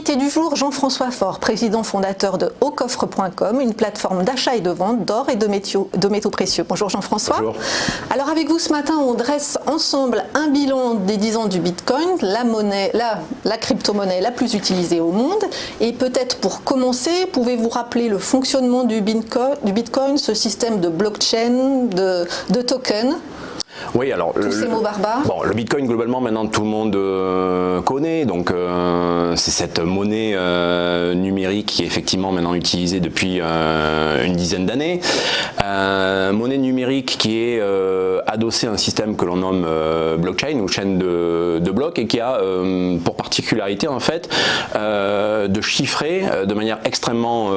invité du jour, Jean-François Faure, président fondateur de aucoffre.com, une plateforme d'achat et de vente d'or et de métaux précieux. Bonjour Jean-François. Bonjour. Alors avec vous ce matin, on dresse ensemble un bilan des 10 ans du Bitcoin, la crypto-monnaie la plus utilisée au monde. Et peut-être pour commencer, pouvez-vous rappeler le fonctionnement du Bitcoin, ce système de blockchain, de tokens? Oui, alors tous ces mots barbares. Bon, le Bitcoin globalement maintenant tout le monde connaît, donc c'est cette monnaie numérique qui est effectivement maintenant utilisée depuis une dizaine d'années. Monnaie numérique qui est adossée à un système que l'on nomme blockchain ou chaîne de blocs et qui a pour particularité en fait de chiffrer de manière extrêmement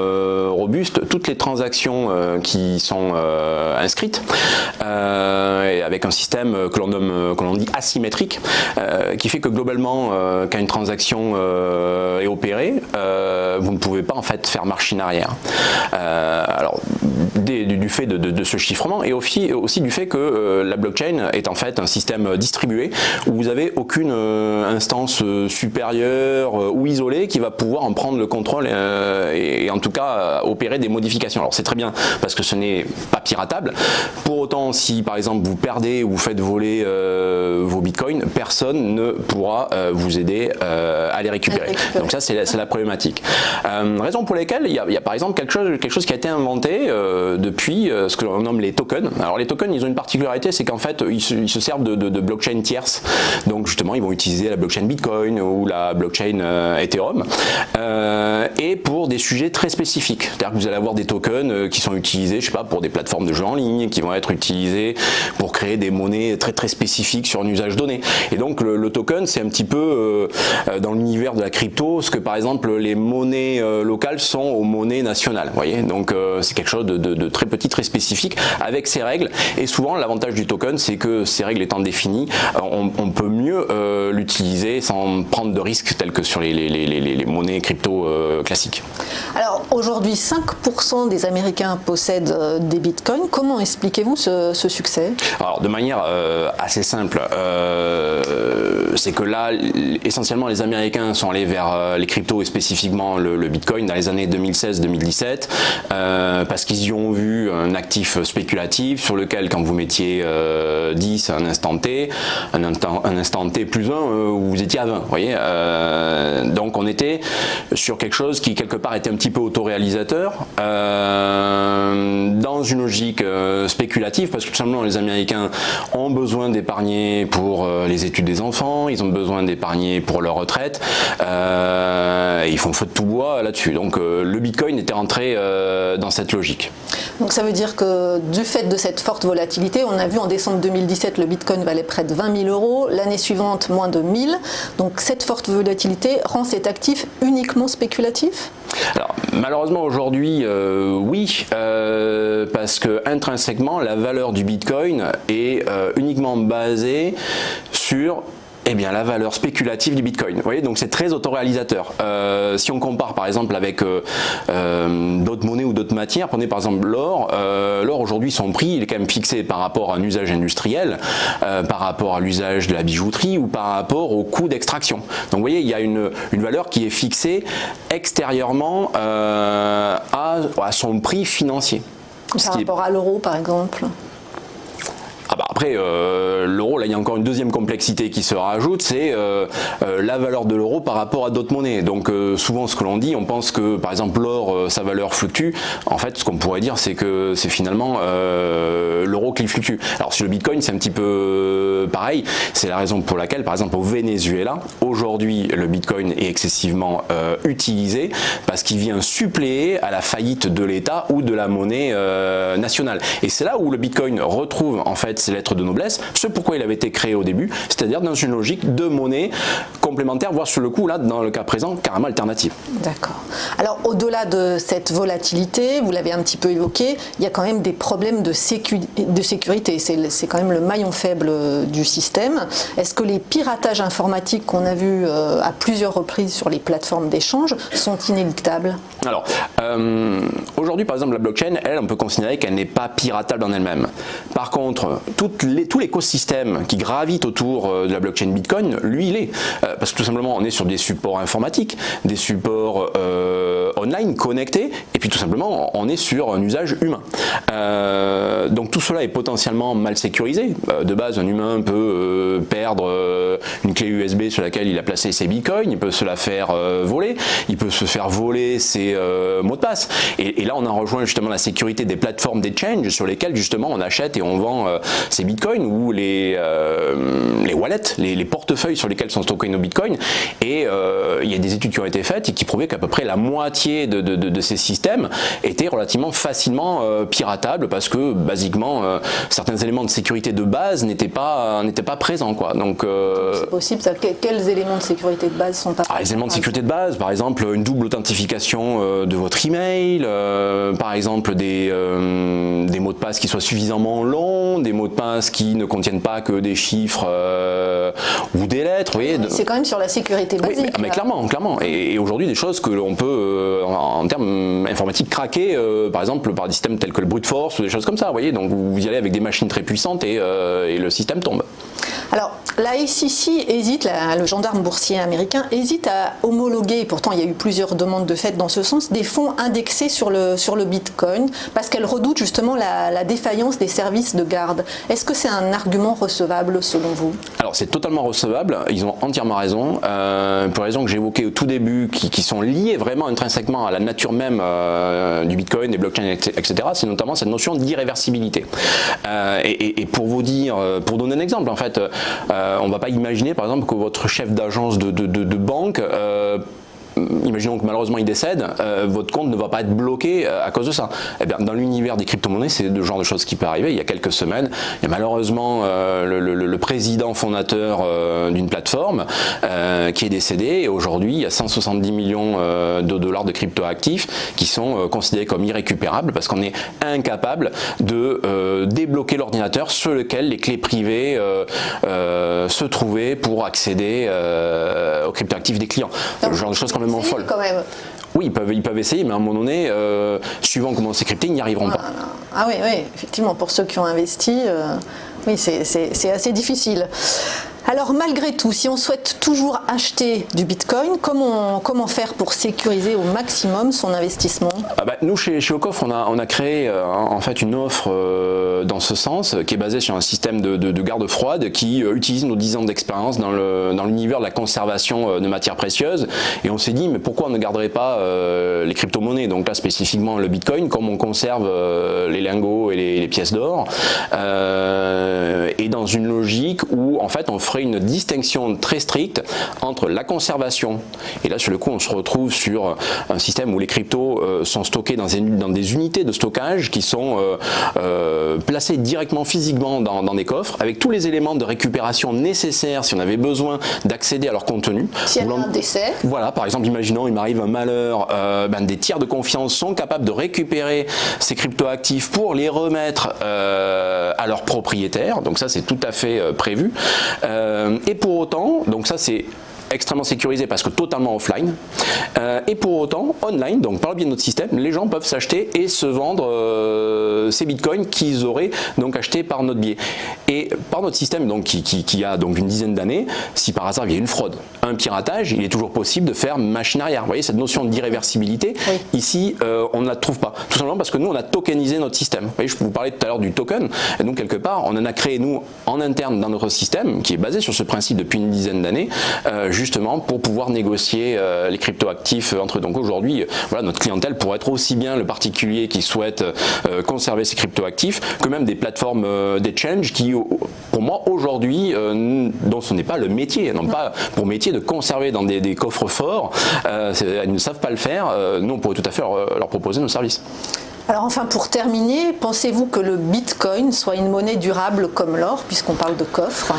robuste toutes les transactions qui sont inscrites avec un système que l'on dit asymétrique, qui fait que globalement, quand une transaction est opérée, vous ne pouvez pas en fait faire machine arrière. Alors, du fait de ce chiffrement et aussi du fait que la blockchain est en fait un système distribué où vous n'avez aucune instance supérieure ou isolée qui va pouvoir en prendre le contrôle et en tout cas opérer des modifications. Alors c'est très bien parce que ce n'est pas piratable. Pour autant, si par exemple vous perdez ou vous faites voler vos bitcoins, personne ne pourra vous aider à les récupérer. Donc ça c'est la problématique. Raison pour laquelle il y a par exemple quelque chose qui a été inventé depuis ce que l'on nomme les tokens. Alors les tokens, ils ont une particularité, c'est qu'en fait ils se servent de blockchain tierces. Donc justement ils vont utiliser la blockchain Bitcoin ou la blockchain Ethereum et pour des sujets très spécifiques. C'est-à-dire que vous allez avoir des tokens qui sont utilisés, je sais pas, pour des plateformes de jeux en ligne, qui vont être utilisés pour créer des monnaies très très spécifiques sur un usage donné. Et donc le token, c'est un petit peu dans l'univers de la crypto ce que par exemple les monnaies locales sont aux monnaies nationales. Vous voyez, donc c'est quelque chose de très petit, très spécifique avec ses règles. Et souvent l'avantage du token, c'est que ces règles étant définies, on peut mieux l'utiliser sans prendre de risques tels que sur les monnaies crypto classiques. Alors aujourd'hui, 5% des Américains possèdent des bitcoins. Comment expliquez-vous ce succès? Alors de manière assez simple, c'est que là, essentiellement les Américains sont allés vers les cryptos et spécifiquement le bitcoin dans les années 2016-2017 parce qu'ils y ont vu un actif spéculatif sur lequel quand vous mettiez 10 à un instant T, un instant T plus 1, vous étiez à 20. Vous voyez, donc on était sur quelque chose qui quelque part était un petit peu autoréalisateur dans une logique spéculative parce que tout simplement les Américains ont besoin d'épargner pour les études des enfants, ils ont besoin d'épargner pour leur retraite et ils font feu de tout bois là-dessus. Donc le Bitcoin était rentré dans cette logique. Donc ça veut dire que du fait de cette forte volatilité, on a vu en décembre 2017 le Bitcoin valait près de 20 000 euros, l'année suivante moins de 1000. Donc cette forte volatilité rend cet actif uniquement spéculatif? Alors malheureusement aujourd'hui oui, parce que intrinsèquement la valeur du Bitcoin est uniquement basée sur la valeur spéculative du Bitcoin. Vous voyez, donc c'est très autoréalisateur. Si on compare par exemple avec d'autres monnaies ou d'autres matières, prenez par exemple l'or. L'or aujourd'hui, son prix, il est quand même fixé par rapport à un usage industriel, par rapport à l'usage de la bijouterie ou par rapport au coût d'extraction. Donc vous voyez, il y a une valeur qui est fixée extérieurement à son prix financier. Par rapport à l'euro par exemple? Après, l'euro, là il y a encore une deuxième complexité qui se rajoute, c'est la valeur de l'euro par rapport à d'autres monnaies. Donc souvent ce que l'on dit, on pense que par exemple l'or, sa valeur fluctue. En fait, ce qu'on pourrait dire, c'est que c'est finalement l'euro qui fluctue. Alors sur le Bitcoin, c'est un petit peu pareil. C'est la raison pour laquelle, par exemple au Venezuela, aujourd'hui le Bitcoin est excessivement utilisé parce qu'il vient suppléer à la faillite de l'État ou de la monnaie nationale. Et c'est là où le Bitcoin retrouve en fait ses lettres de noblesse, ce pourquoi il avait été créé au début, c'est-à-dire dans une logique de monnaie complémentaire, voire sur le coup, là, dans le cas présent, carrément alternative. D'accord. Alors, au-delà de cette volatilité, vous l'avez un petit peu évoqué, il y a quand même des problèmes de sécurité. C'est quand même le maillon faible du système. Est-ce que les piratages informatiques qu'on a vus à plusieurs reprises sur les plateformes d'échange sont inéluctables? Alors, aujourd'hui, par exemple, la blockchain, elle, on peut considérer qu'elle n'est pas piratable en elle-même. Par contre, toute tout l'écosystème qui gravite autour de la blockchain Bitcoin, lui, il est. Parce que tout simplement, on est sur des supports informatiques, des supports online connectés, et puis tout simplement, on est sur un usage humain. Donc tout cela est potentiellement mal sécurisé. De base, un humain peut perdre une clé USB sur laquelle il a placé ses bitcoins, il peut se la faire voler, il peut se faire voler ses mots de passe. Et là, on en rejoint justement la sécurité des plateformes d'exchange sur lesquelles justement on achète et on vend ces bitcoins, ou les wallets, les portefeuilles sur lesquels sont stockés nos bitcoins. Et il y a des études qui ont été faites et qui prouvaient qu'à peu près la moitié de ces systèmes étaient relativement facilement piratables, parce que basiquement certains éléments de sécurité de base n'étaient pas présents, quoi. Donc c'est possible ça. Quels éléments de sécurité de base sont pas présents? Les éléments de sécurité de base, par exemple une double authentification de votre email, par exemple des mots de passe qui soient suffisamment longs, des mots de passe qui ne contiennent pas que des chiffres ou des lettres. Vous voyez, c'est quand même sur la sécurité basique. Oui, mais clairement. Et aujourd'hui, des choses que l'on peut, en termes informatiques, craquer, par exemple par des systèmes tels que le brute force ou des choses comme ça. Vous voyez, donc vous y allez avec des machines très puissantes et le système tombe. Alors, la SEC hésite, le gendarme boursier américain hésite à homologuer, pourtant il y a eu plusieurs demandes de fait dans ce sens, des fonds indexés sur le Bitcoin, parce qu'elle redoute justement la défaillance des services de garde. Est-ce que c'est un argument recevable selon vous? Alors, c'est totalement recevable, ils ont entièrement raison, pour les raisons que j'évoquais au tout début, qui sont liées vraiment intrinsèquement à la nature même du Bitcoin, des blockchains, etc., c'est notamment cette notion d'irréversibilité. Et pour vous dire, pour donner un exemple, en fait, on ne va pas imaginer par exemple que votre chef d'agence de banque, imaginons que malheureusement il décède, votre compte ne va pas être bloqué à cause de ça. Eh bien, dans l'univers des crypto-monnaies, c'est le genre de choses qui peut arriver. Il y a quelques semaines, il y a malheureusement le président fondateur d'une plateforme qui est décédé, et aujourd'hui il y a 170 millions de dollars de crypto-actifs qui sont considérés comme irrécupérables parce qu'on est incapable de débloquer l'ordinateur sur lequel les clés privées se trouvaient pour accéder aux crypto-actifs des clients. Le genre de choses complètement folles. Quand même. Oui, ils peuvent essayer, mais à un moment donné, suivant comment c'est crypté, ils n'y arriveront pas. Ah oui, effectivement, pour ceux qui ont investi, oui, c'est assez difficile. Alors malgré tout, si on souhaite toujours acheter du Bitcoin, comment faire pour sécuriser au maximum son investissement? Nous, chez Ocoff, on a créé en fait une offre dans ce sens, qui est basée sur un système de garde froide qui utilise nos 10 ans d'expérience dans l'univers de la conservation de matières précieuses. Et on s'est dit, mais pourquoi on ne garderait pas les crypto-monnaies, donc là spécifiquement le Bitcoin, comme on conserve les lingots et les pièces d'or, et dans une logique où en fait on ferait une distinction très stricte entre la conservation, et là sur le coup on se retrouve sur un système où les cryptos sont stockés dans des unités de stockage qui sont placées directement physiquement dans des coffres avec tous les éléments de récupération nécessaires si on avait besoin d'accéder à leur contenu. S'il y a un décès. Voilà, par exemple, imaginons il m'arrive un malheur, des tiers de confiance sont capables de récupérer ces cryptoactifs pour les remettre à leurs propriétaires, donc ça c'est tout à fait prévu. Et pour autant, donc ça c'est extrêmement sécurisé parce que totalement offline, et pour autant online, donc par le biais de notre système, les gens peuvent s'acheter et se vendre ces bitcoins qu'ils auraient donc achetés par notre biais. Et par notre système donc qui a donc une dizaine d'années, si par hasard il y a une fraude, un piratage, il est toujours possible de faire machine arrière. Vous voyez cette notion d'irréversibilité, oui. Ici on ne la trouve pas, tout simplement parce que nous on a tokenisé notre système. Vous voyez, je vous parlais tout à l'heure du token, et donc quelque part on en a créé nous en interne dans notre système qui est basé sur ce principe depuis une dizaine d'années, justement pour pouvoir négocier les cryptoactifs entre eux. Donc aujourd'hui, voilà, notre clientèle pourrait être aussi bien le particulier qui souhaite conserver ses cryptoactifs que même des plateformes d'exchange qui, pour moi, aujourd'hui, dont ce n'est pas le métier, n'ont pas pour métier de conserver dans des coffres forts, elles ne savent pas le faire. Nous, on pourrait tout à fait leur proposer nos services. Alors enfin, pour terminer, pensez-vous que le Bitcoin soit une monnaie durable comme l'or, puisqu'on parle de coffre?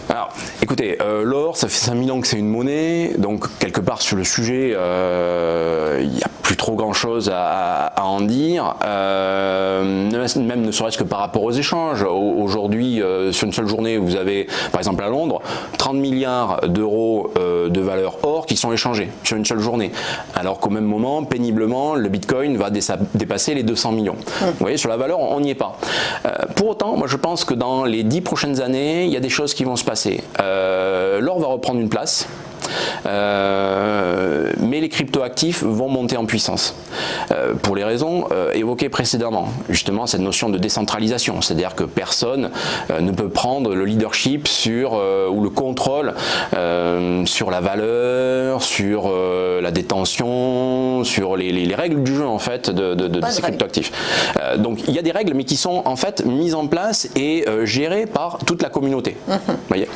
Alors, écoutez, l'or, ça fait 5000 ans que c'est une monnaie, donc quelque part sur le sujet, il y a plus trop grand chose à en dire, même ne serait-ce que par rapport aux échanges. Aujourd'hui, sur une seule journée, vous avez, par exemple à Londres, 30 milliards d'euros de valeur or qui sont échangés sur une seule journée. Alors qu'au même moment, péniblement, le Bitcoin va dépasser les 200 millions. Vous voyez, sur la valeur, on n'y est pas. Pour autant, moi je pense que dans les 10 prochaines années, il y a des choses qui vont se passer. L'or va reprendre une place. Mais les cryptoactifs vont monter en puissance pour les raisons évoquées précédemment. Justement, cette notion de décentralisation, c'est-à-dire que personne ne peut prendre le leadership sur ou le contrôle sur la valeur, sur la détention, sur les règles du jeu en fait de ces cryptoactifs. Donc il y a des règles, mais qui sont en fait mises en place et gérées par toute la communauté. Voyez.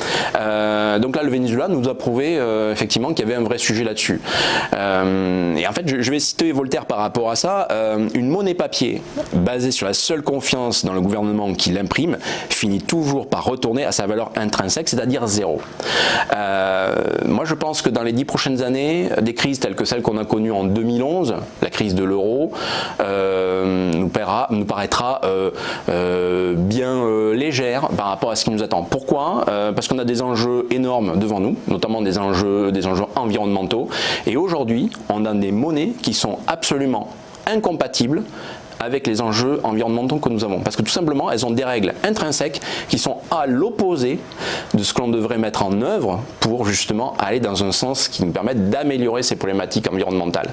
Donc là, le Venezuela nous a prouvé effectivement qu'il y avait un vrai sujet là-dessus. Et en fait, je vais citer Voltaire par rapport à ça. Une monnaie papier basée sur la seule confiance dans le gouvernement qui l'imprime finit toujours par retourner à sa valeur intrinsèque, c'est-à-dire zéro. Moi, je pense que dans les 10 prochaines années, des crises telles que celle qu'on a connue en 2011, la crise de l'euro, nous paraîtra bien légère par rapport à ce qui nous attend. Pourquoi ? Parce qu'on a des enjeux énormes devant nous, notamment des enjeux environnementaux. Et aujourd'hui, on a des monnaies qui sont absolument incompatibles avec les enjeux environnementaux que nous avons. Parce que tout simplement, elles ont des règles intrinsèques qui sont à l'opposé de ce que l'on devrait mettre en œuvre pour justement aller dans un sens qui nous permette d'améliorer ces problématiques environnementales.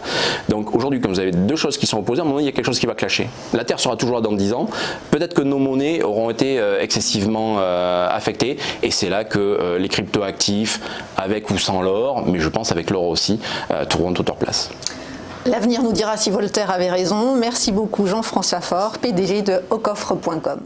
Donc aujourd'hui, comme vous avez deux choses qui sont opposées, à un moment il y a quelque chose qui va clasher. La Terre sera toujours là dans 10 ans. Peut-être que nos monnaies auront été excessivement affectées et c'est là que les cryptoactifs, avec ou sans l'or, mais je pense avec l'or aussi, trouveront toute leur place. L'avenir nous dira si Voltaire avait raison. Merci beaucoup Jean-François Faure, PDG de aucoffre.com.